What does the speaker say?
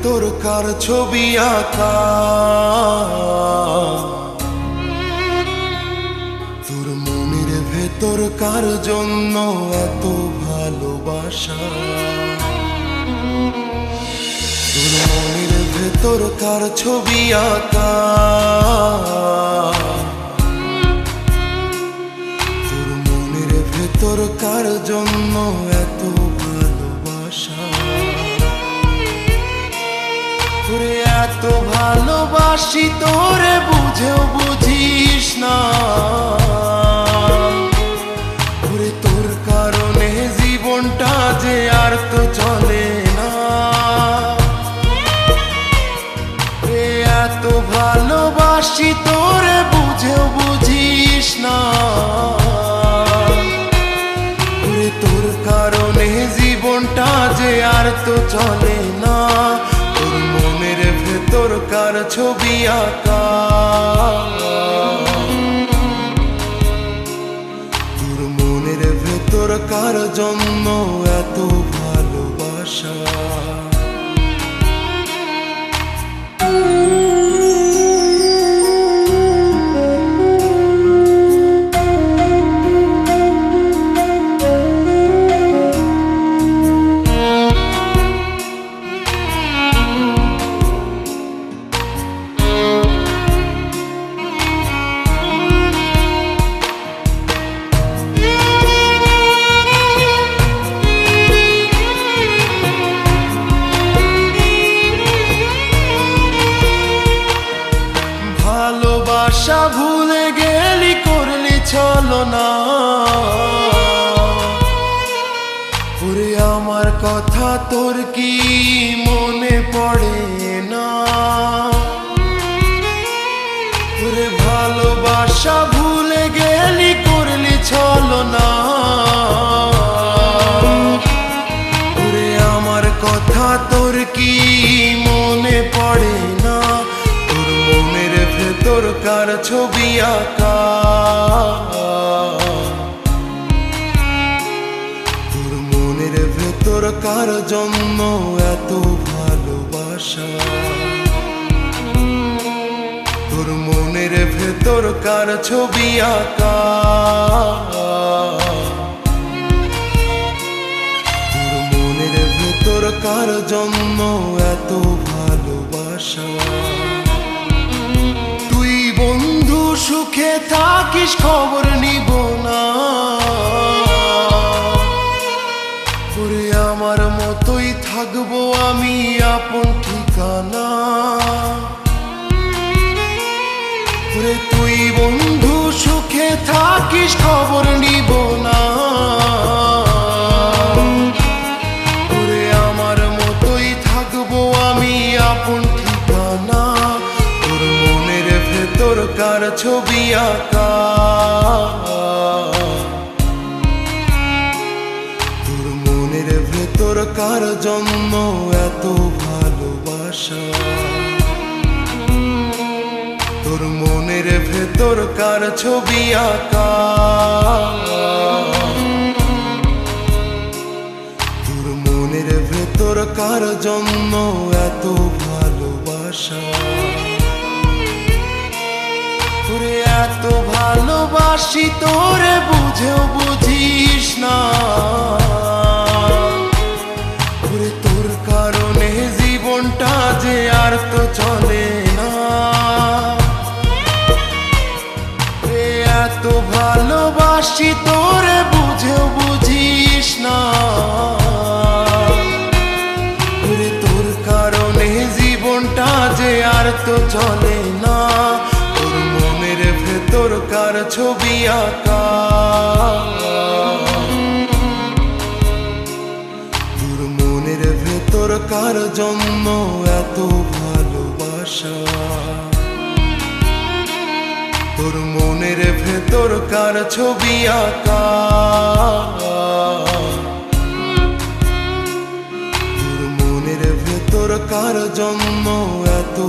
ভেতরকার ছবি আঁকা, তোর মনের ভেতরকার জন্য এত ভালোবাসা। তোর মনের ভেতরকার ছবি আঁকা, তোর মনের ভেতরকার জন্য এত ভালোবাসা। তোরে এত ভালোবাসি, তোরে বুঝেও বুঝিস না। ওরে তোর কারণে জীবনটা যে আর তো চলে না। এত ভালোবাসি, তোরে বুঝেও বুঝিস না। ওরে তোর কারণে জীবনটা যে আর তো চলে না। তোর মনের ভেতরকার ছবি আঁকা, তোর মনের ভেতরকার জন্য এত ভালোবাসা। ভালোবাসা ভুলে গেলি, করলি ছলনা। ওরে আমার কথা তোর কি মনে পড়ে না? ওরে ভালোবাসা ভুলে গেলি, করলি ছলনা। ওরে আমার কথা তোর কি মনে পড়ে না? তোর মনের ভেতরকার ছবি আঁকা, তোর মনের ভেতরকার জন্য এত ভালোবাসা। তোর মনের ভেতরকার ছবি আঁকা, তোর মনের ভেতরকার জন্য এত ভালোবাসা। তুই বন্ধু সুখে থাকিস, খবর নিব না। ওরে আমার মতোই থাকবো আমি আপন ঠিকানা। ওরে তুই বন্ধু সুখে থাকিস, খবর নিব না। ওরে আমার মতোই থাকবো আমি আপন ঠিকানা। তোর মনের ভেতরকার ছবি আঁকা, তোর মনের ভেতরকার জন্য এত ভালোবাসা। তোর মনের ভেতরকার ছবি আঁকা, তোর মনের ভেতরকার জন্য এত ভালোবাসা। তোরে এত ভালোবাসি, তোরে বুঝেও বুঝিস না। ওরে তোর কারণে জীবনটা যে আর তো চলে না। এত ভালোবাসি, তোরে বুঝেও বুঝিস না। ওরে তোর কারণে জীবনটা যে আর তো চলে না। তোর মনের ভেতরকার ছবি আঁকা, তোর মনের ভেতরকার জন্য এত ভালোবাসা। তোর মনের ভেতরকার ছবি আঁকা, তোর মনের ভেতরকার জন্য এত